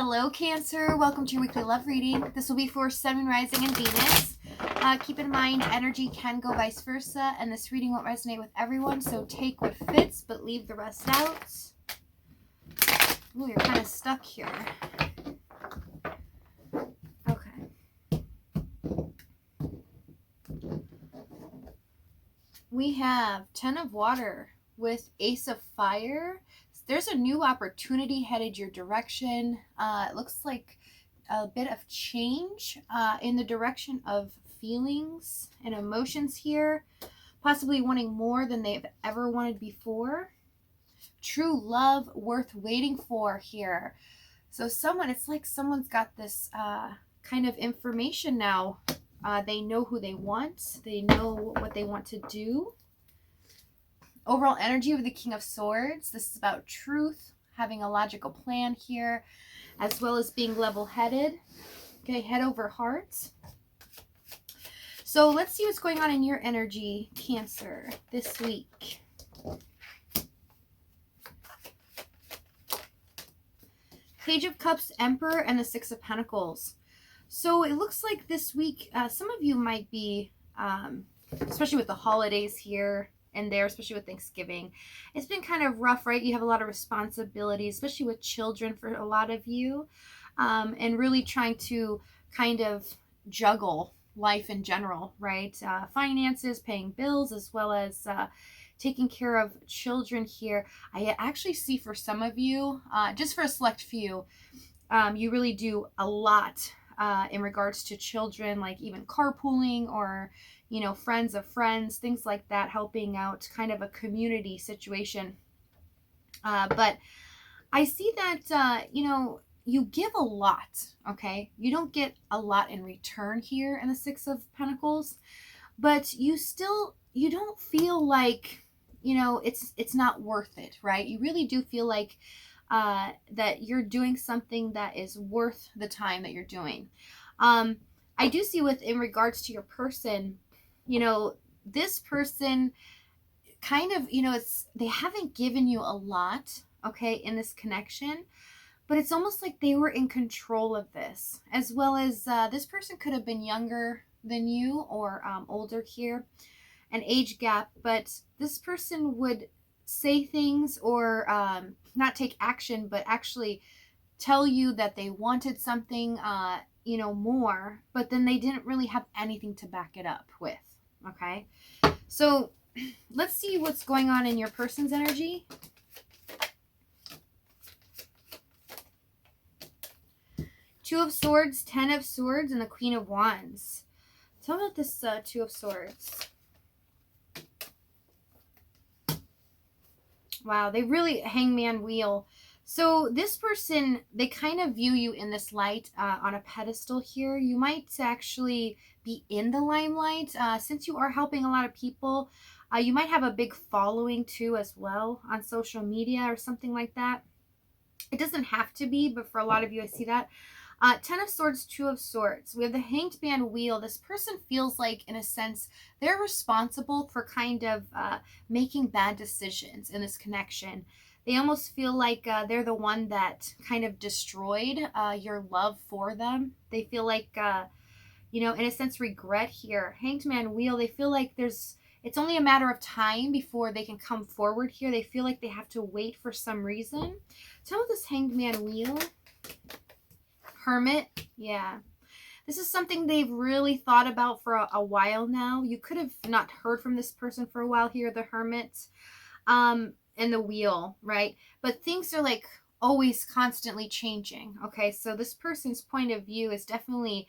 Hello, Cancer. Welcome to your weekly love reading. This will be for Sun, Rising, and Venus. Keep in mind, energy can go vice versa, and this reading won't resonate with everyone, so take what fits, but leave the rest out. Ooh, you're kind of stuck here. Okay. We have 10 of Water with Ace of Fire. There's a new opportunity headed your direction. It looks like a bit of change in the direction of feelings and emotions here. Possibly wanting more than they've ever wanted before. True love worth waiting for here. So it's like someone's got this kind of information now. They know who they want. They know what they want to do. Overall energy of the King of Swords. This is about truth, having a logical plan here, as well as being level-headed. Okay, head over heart. So let's see what's going on in your energy, Cancer, this week. Page of Cups, Emperor, and the Six of Pentacles. So it looks like this week, some of you might be, especially with the holidays here and there, especially with Thanksgiving, it's been kind of rough, right? You have a lot of responsibilities, especially with children for a lot of you, and really trying to kind of juggle life in general, right? Finances, paying bills, as well as taking care of children here. I actually see for some of you, just for a select few, you really do a lot in regards to children, like even carpooling or, you know, friends of friends, things like that, helping out, kind of a community situation. But I see that, you know, you give a lot, okay? You don't get a lot in return here in the Six of Pentacles, but you don't feel like, you know, it's not worth it, right? You really do feel like that you're doing something that is worth the time that you're doing. I do see in regards to your person, you know, this person kind of, you know, they haven't given you a lot, okay, in this connection, but it's almost like they were in control of this, as well as this person could have been younger than you or older here, an age gap, but this person would say things or not take action, but actually tell you that they wanted something, you know, more, but then they didn't really have anything to back it up with. Okay, so let's see what's going on in your person's energy. Two of Swords, 10 of Swords, and the Queen of Wands. Tell me about this Two of Swords. Wow, they really hangman wheel. So this person, they kind of view you in this light on a pedestal here. You might actually be in the limelight. Since you are helping a lot of people, you might have a big following too as well on social media or something like that. It doesn't have to be, but for a lot of you, I see that. 10 of Swords, 2 of Swords. We have the Hanged Man wheel. This person feels like, in a sense, they're responsible for kind of making bad decisions in this connection. They almost feel like they're the one that kind of destroyed your love for them. They feel like, you know, in a sense, regret here. Hanged Man wheel, they feel like it's only a matter of time before they can come forward here. They feel like they have to wait for some reason. Tell me this Hanged Man wheel. Hermit, yeah. This is something they've really thought about for a while now. You could have not heard from this person for a while here, the Hermit. And the wheel, right? But things are like always constantly changing, okay? So this person's point of view is definitely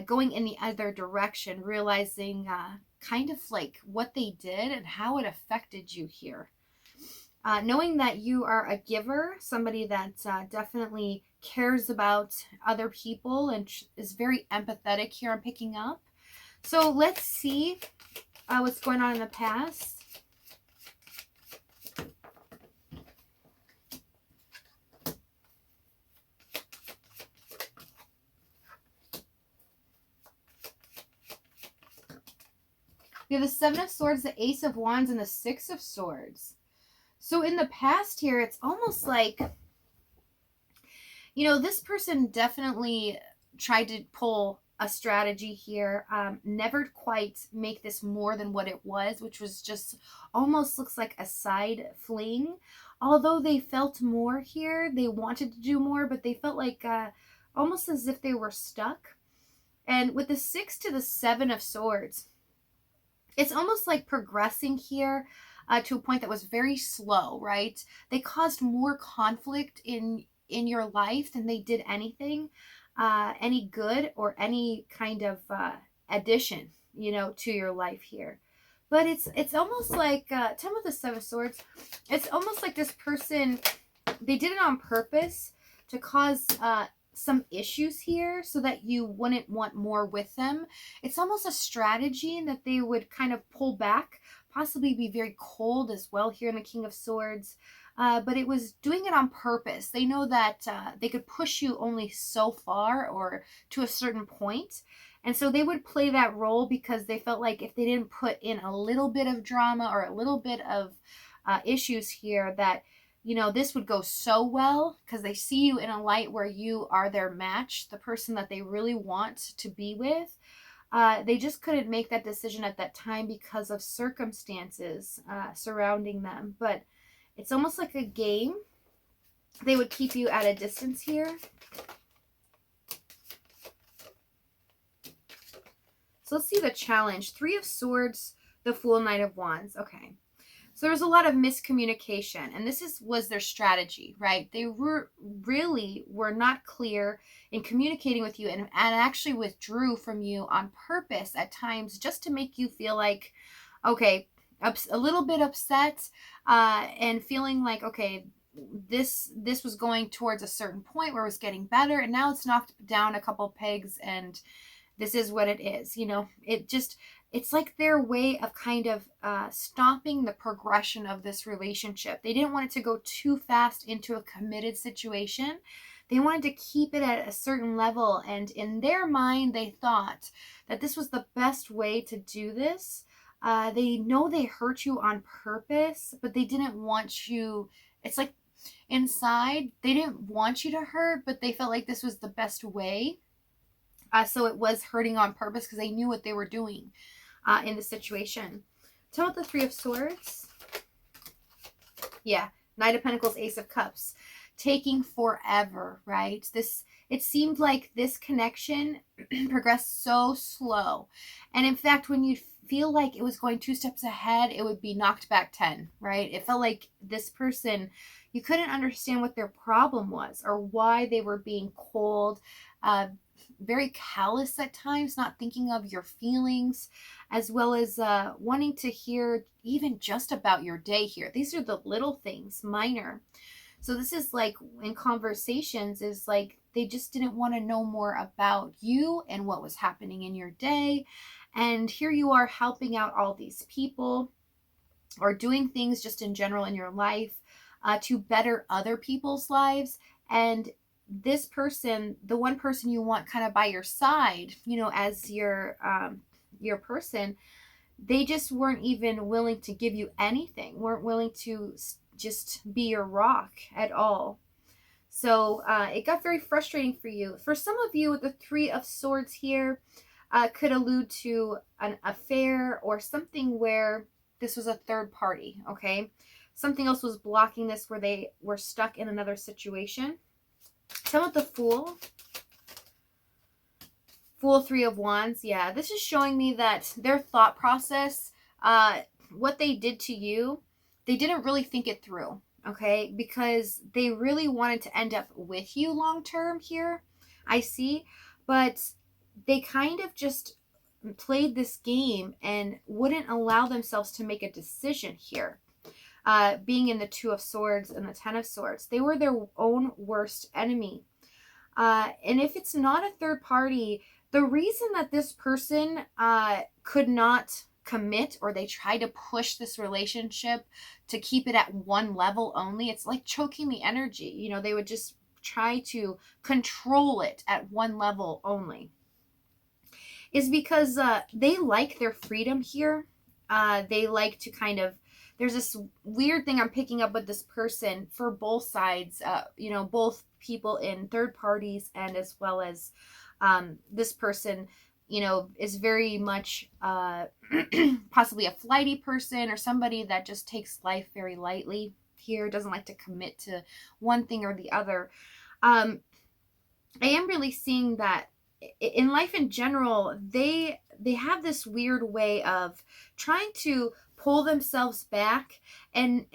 going in the other direction, realizing kind of like what they did and how it affected you here. Knowing that you are a giver, somebody that definitely cares about other people and is very empathetic here, I'm picking up. So let's see what's going on in the past. We have the Seven of Swords, the Ace of Wands, and the Six of Swords. So in the past here, it's almost like This person definitely tried to pull a strategy here, never quite make this more than what it was, which was just almost looks like a side fling. Although they felt more here, they wanted to do more, but they felt like almost as if they were stuck. And with the 6 to the 7 of swords, it's almost like progressing here to a point that was very slow, right? They caused more conflict in your life than they did anything, any good or any kind of addition, to your life here. But it's almost like Ten with the 7 of Swords. It's almost like this person, they did it on purpose to cause some issues here so that you wouldn't want more with them. It's almost a strategy that they would kind of pull back, possibly be very cold as well here in the King of Swords. But it was doing it on purpose. They know that they could push you only so far or to a certain point. And so they would play that role because they felt like if they didn't put in a little bit of drama or a little bit of issues here, that, this would go so well because they see you in a light where you are their match, the person that they really want to be with. They just couldn't make that decision at that time because of circumstances surrounding them. But it's almost like a game. They would keep you at a distance here. So let's see the challenge. 3 of Swords, the Fool, Knight of Wands. Okay. So there was a lot of miscommunication, and this was their strategy, right? They really were not clear in communicating with you and actually withdrew from you on purpose at times just to make you feel like, okay, a little bit upset and feeling like, okay, this was going towards a certain point where it was getting better, and now it's knocked down a couple pegs, and this is what it is. It's like their way of kind of stopping the progression of this relationship. They didn't want it to go too fast into a committed situation. They wanted to keep it at a certain level, and in their mind, they thought that this was the best way to do this. They know they hurt you on purpose, but they didn't want you. It's like inside, they didn't want you to hurt, but they felt like this was the best way. So it was hurting on purpose because they knew what they were doing in the situation. Tell me about the 3 of Swords. Yeah, Knight of Pentacles, Ace of Cups. Taking forever, right? It seemed like this connection progressed so slow. And in fact, when you feel like it was going 2 steps ahead, it would be knocked back 10, right? It felt like this person, you couldn't understand what their problem was or why they were being cold, very callous at times, not thinking of your feelings, as well as wanting to hear even just about your day here. These are the little things, minor. So this is like in conversations is like they just didn't want to know more about you and what was happening in your day. And here you are helping out all these people or doing things just in general in your life to better other people's lives. And this person, the one person you want kind of by your side, as your person, they just weren't even willing to give you anything, weren't willing to just be your rock at all. So it got very frustrating for you. For some of you, the 3 of Swords here could allude to an affair or something where this was a third party, okay? Something else was blocking this where they were stuck in another situation. Tell me about the Fool. Fool, 3 of Wands. Yeah, this is showing me that their thought process, what they did to you, they didn't really think it through, okay? Because they really wanted to end up with you long term here, I see. But they kind of just played this game and wouldn't allow themselves to make a decision here. Being in the 2 of Swords and the 10 of Swords, they were their own worst enemy. And if it's not a third party, the reason that this person could not commit, or they try to push this relationship to keep it at one level only, it's like choking the energy. They would just try to control it at one level only, is because they like their freedom here. They like to kind of, there's this weird thing I'm picking up with this person for both sides, both people in third parties, and as well as this person, you know, is very much possibly a flighty person or somebody that just takes life very lightly here, doesn't like to commit to one thing or the other. I am really seeing that in life in general, they have this weird way of trying to pull themselves back and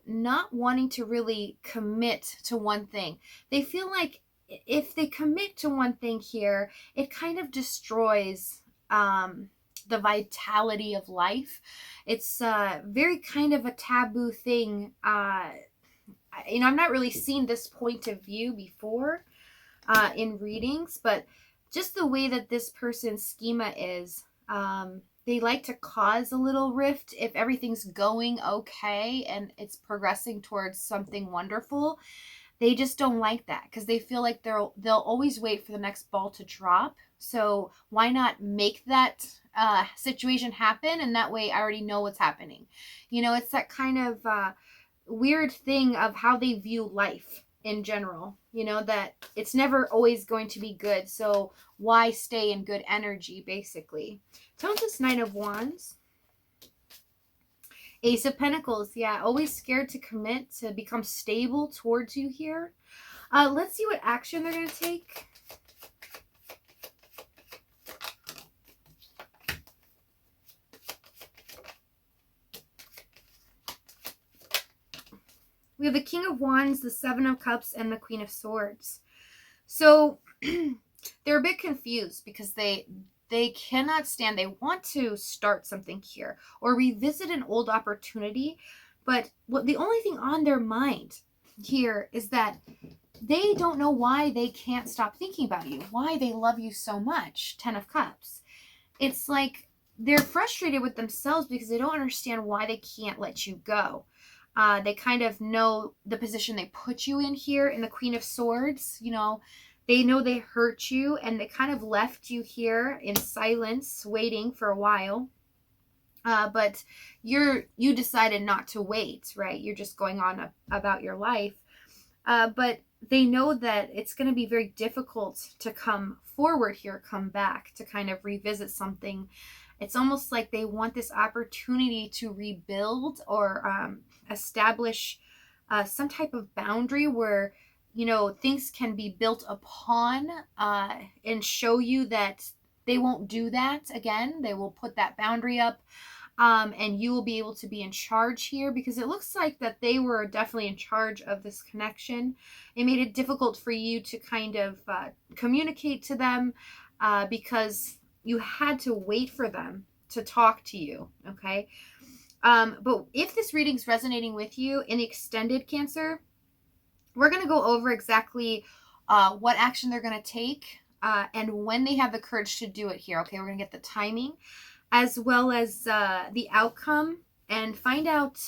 not wanting to really commit to one thing. They feel like if they commit to one thing here, it kind of destroys the vitality of life. It's very kind of a taboo thing. You know, I'm not really seeing this point of view before in readings, but just the way that this person's schema is, they like to cause a little rift if everything's going okay and it's progressing towards something wonderful. They just don't like that because they feel like they'll always wait for the next ball to drop. So why not make that situation happen? And that way I already know what's happening. You know, it's that kind of weird thing of how they view life in general, you know, that it's never always going to be good. So why stay in good energy, basically? Countess Nine of Wands. Ace of Pentacles. Yeah, always scared to commit, to become stable towards you here. Let's see what action they're going to take. We have the King of Wands, the Seven of Cups, and the Queen of Swords. So they're a bit confused because they cannot stand, they want to start something here or revisit an old opportunity, but the only thing on their mind here is that they don't know why they can't stop thinking about you, why they love you so much. Ten of Cups. It's like they're frustrated with themselves because they don't understand why they can't let you go. They kind of know the position they put you in here in the Queen of Swords. You know, they know they hurt you and they kind of left you here in silence, waiting for a while. But you decided not to wait, right? You're just going on about your life. But they know that it's going to be very difficult to come forward here, come back, to kind of revisit something. It's almost like they want this opportunity to rebuild or establish some type of boundary where, you know, things can be built upon and show you that they won't do that again. They will put that boundary up and you will be able to be in charge here, because it looks like that they were definitely in charge of this connection. It made it difficult for you to kind of communicate to them because you had to wait for them to talk to you, okay? But if this reading's resonating with you in the extended Cancer, we're going to go over exactly what action they're going to take and when they have the courage to do it here, okay? We're going to get the timing as well as the outcome and find out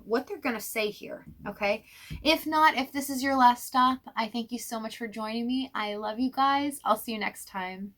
what they're going to say here, okay? If not, if this is your last stop, I thank you so much for joining me. I love you guys. I'll see you next time.